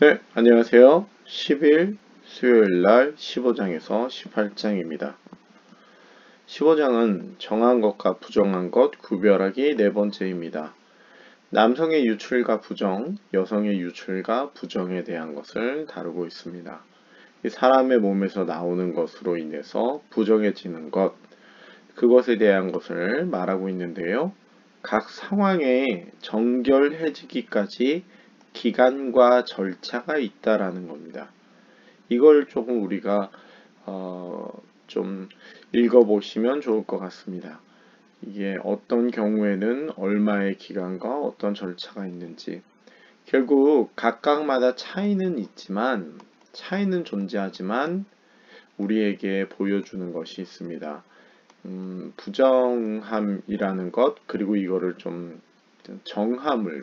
네, 안녕하세요. 10일 수요일 날 15장에서 18장입니다. 15장은 정한 것과 부정한 것 구별하기 네 번째입니다. 남성의 유출과 부정, 여성의 유출과 부정에 대한 것을 다루고 있습니다. 사람의 몸에서 나오는 것으로 인해서 부정해지는 것, 그것에 대한 것을 말하고 있는데요. 각 상황에 정결해지기까지 기간과 절차가 있다라는 겁니다. 이걸 조금 우리가 좀 읽어보시면 좋을 것 같습니다. 이게 어떤 경우에는 얼마의 기간과 어떤 절차가 있는지, 결국 각각마다 차이는 존재하지만 우리에게 보여주는 것이 있습니다. 부정함이라는 것, 그리고 이거를 좀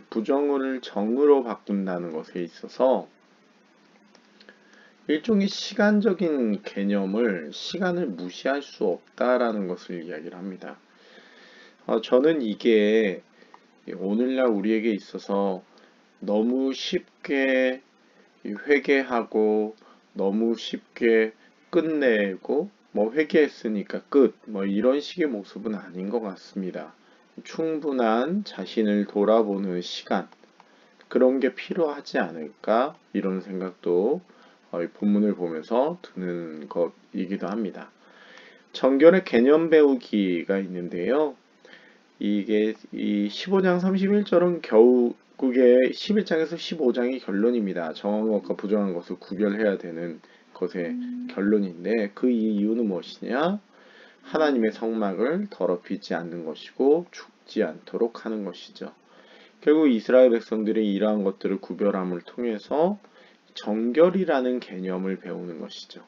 부정을 정으로 바꾼다는 것에 있어서 일종의 시간적인 개념을, 시간을 무시할 수 없다라는 것을 이야기를 합니다. 저는 이게 오늘날 우리에게 있어서 너무 쉽게 회개하고 너무 쉽게 끝내고 회개했으니까 끝 이런 식의 모습은 아닌 것 같습니다. 충분한 자신을 돌아보는 시간, 그런 게 필요하지 않을까 이런 생각도 이 본문을 보면서 드는 것이기도 합니다. 정결의 개념 배우기가 있는데요. 이게 이 15장 31절은 결국에 11장에서 15장이 결론입니다. 정한 것과 부정한 것을 구별해야 되는 것의 결론인데, 그 이유는 무엇이냐? 하나님의 성막을 더럽히지 않는 것이고 죽지 않도록 하는 것이죠. 결국 이스라엘 백성들이 이러한 것들을 구별함을 통해서 정결이라는 개념을 배우는 것이죠.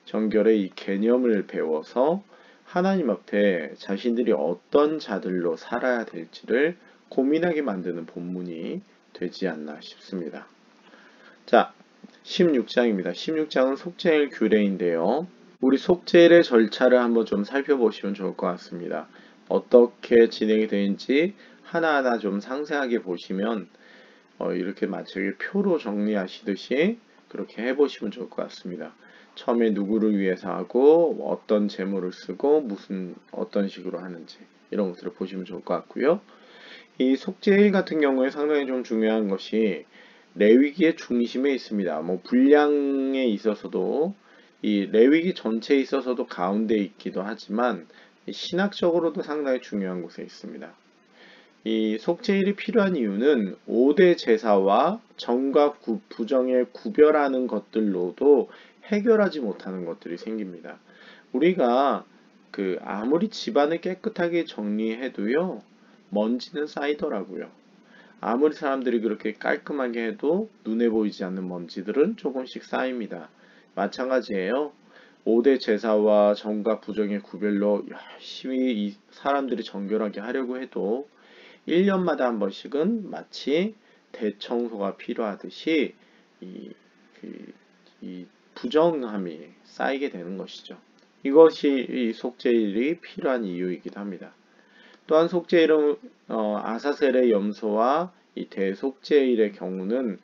정결의 이 개념을 배워서 하나님 앞에 자신들이 어떤 자들로 살아야 될지를 고민하게 만드는 본문이 되지 않나 싶습니다. 자, 16장입니다. 16장은 속죄일 규례인데요. 우리 속죄일의 절차를 한번 좀 살펴보시면 좋을 것 같습니다. 어떻게 진행이 되는지 하나하나 좀 상세하게 보시면 이렇게 마치 표로 정리하시듯이 그렇게 해보시면 좋을 것 같습니다. 처음에 누구를 위해서 하고 어떤 제물을 쓰고 어떤 식으로 하는지 이런 것들을 보시면 좋을 것 같고요. 이 속죄일 같은 경우에 상당히 좀 중요한 것이 레위기의 중심에 있습니다. 분량에 있어서도 이 레위기 전체에 있어서도 가운데 있기도 하지만 신학적으로도 상당히 중요한 곳에 있습니다. 이 속죄일이 필요한 이유는 5대 제사와 정과 부정의 구별하는 것들로도 해결하지 못하는 것들이 생깁니다. 우리가 아무리 집안을 깨끗하게 정리해도요, 먼지는 쌓이더라고요. 아무리 사람들이 그렇게 깔끔하게 해도 눈에 보이지 않는 먼지들은 조금씩 쌓입니다. 마찬가지예요. 5대 제사와 정과 부정의 구별로 열심히 사람들이 정결하게 하려고 해도 1년마다 한 번씩은 마치 대청소가 필요하듯이 이, 이 부정함이 쌓이게 되는 것이죠. 이것이 이 속죄일이 필요한 이유이기도 합니다. 또한 속죄일은 아사셀의 염소와 이 대속죄일의 경우는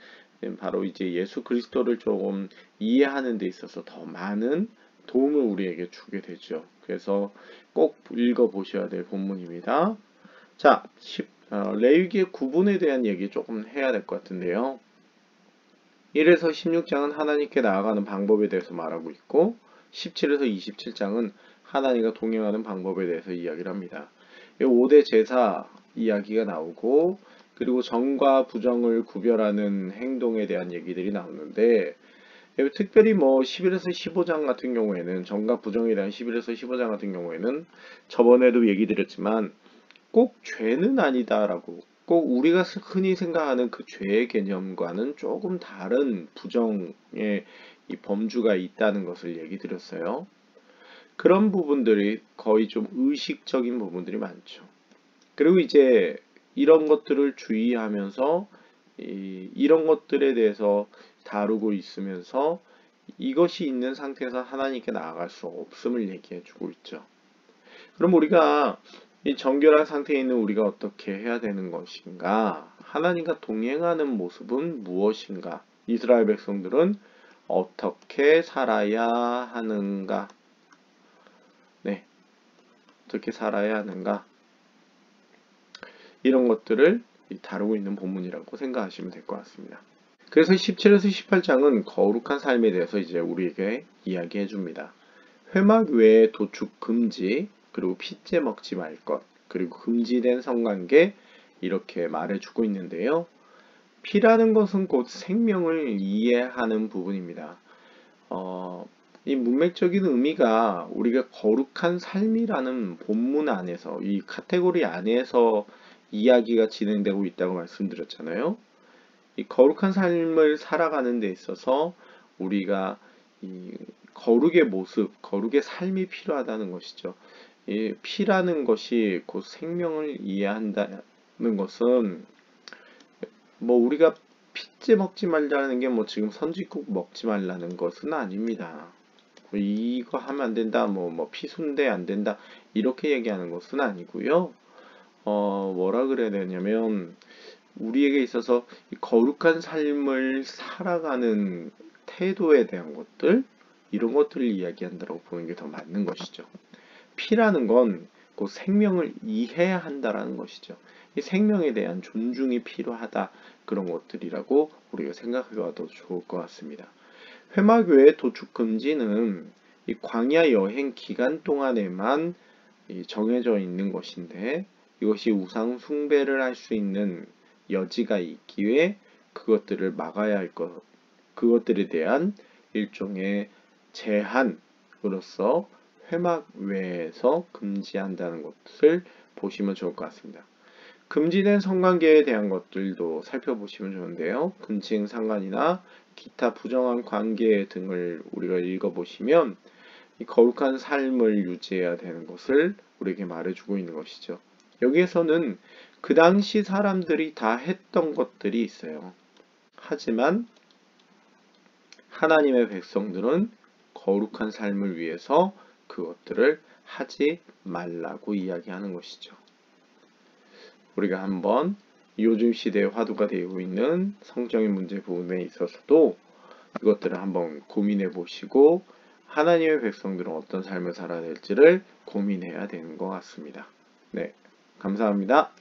바로 이제 예수 그리스도를 조금 이해하는 데 있어서 더 많은 도움을 우리에게 주게 되죠. 그래서 꼭 읽어보셔야 될 본문입니다. 자, 레위기의 구분에 대한 얘기 조금 해야 될 것 같은데요. 1에서 16장은 하나님께 나아가는 방법에 대해서 말하고 있고 17에서 27장은 하나님과 동행하는 방법에 대해서 이야기를 합니다. 5대 제사 이야기가 나오고, 그리고 정과 부정을 구별하는 행동에 대한 얘기들이 나오는데, 특별히 11에서 15장 같은 경우에는, 정과 부정에 대한 11에서 15장 같은 경우에는 저번에도 얘기 드렸지만 꼭 죄는 아니다라고, 꼭 우리가 흔히 생각하는 그 죄의 개념과는 조금 다른 부정의 이 범주가 있다는 것을 얘기 드렸어요. 그런 부분들이 거의 좀 의식적인 부분들이 많죠. 그리고 이제 이런 것들을 주의하면서 이런 것들에 대해서 다루고 있으면서 이것이 있는 상태에서 하나님께 나아갈 수 없음을 얘기해 주고 있죠. 그럼 우리가 이 정결한 상태에 있는 우리가 어떻게 해야 되는 것인가? 하나님과 동행하는 모습은 무엇인가? 이스라엘 백성들은 어떻게 살아야 하는가? 네, 어떻게 살아야 하는가? 이런 것들을 다루고 있는 본문이라고 생각하시면 될 것 같습니다. 그래서 17에서 18장은 거룩한 삶에 대해서 이제 우리에게 이야기해 줍니다. 회막 외에 도축 금지, 그리고 피째 먹지 말 것, 그리고 금지된 성관계 이렇게 말해주고 있는데요. 피라는 것은 곧 생명을 이해하는 부분입니다. 이 문맥적인 의미가 우리가 거룩한 삶이라는 본문 안에서, 이 카테고리 안에서 이야기가 진행되고 있다고 말씀드렸잖아요. 이 거룩한 삶을 살아가는 데 있어서 우리가 이 거룩의 모습, 거룩의 삶이 필요하다는 것이죠. 이 피라는 것이 곧 생명을 이해한다는 것은 뭐 우리가 피째 먹지 말라는 게 뭐 지금 선짓국 먹지 말라는 것은 아닙니다. 뭐 이거 하면 안 된다, 뭐 피순대 안 된다 이렇게 얘기하는 것은 아니고요. 뭐라 그래야 되냐면 우리에게 있어서 거룩한 삶을 살아가는 태도에 대한 것들, 이런 것들을 이야기한다고 보는 게 더 맞는 것이죠. 피라는 건 그 생명을 이해해야 한다라는 것이죠. 이 생명에 대한 존중이 필요하다, 그런 것들이라고 우리가 생각해봐도 좋을 것 같습니다. 회막 외의 도축 금지는 이 광야 여행 기간 동안에만 정해져 있는 것인데, 이것이 우상 숭배를 할 수 있는 여지가 있기에 그것들을 막아야 할 것, 그것들에 대한 일종의 제한으로서 회막 외에서 금지한다는 것을 보시면 좋을 것 같습니다. 금지된 성관계에 대한 것들도 살펴보시면 좋은데요. 근친 상간이나 기타 부정한 관계 등을 우리가 읽어보시면 이 거룩한 삶을 유지해야 되는 것을 우리에게 말해주고 있는 것이죠. 여기에서는 그 당시 사람들이 다 했던 것들이 있어요. 하지만 하나님의 백성들은 거룩한 삶을 위해서 그것들을 하지 말라고 이야기하는 것이죠. 우리가 한번 요즘 시대의 화두가 되고 있는 성적인 문제 부분에 있어서도 이것들을 한번 고민해 보시고 하나님의 백성들은 어떤 삶을 살아야 될지를 고민해야 되는 것 같습니다. 네, 감사합니다.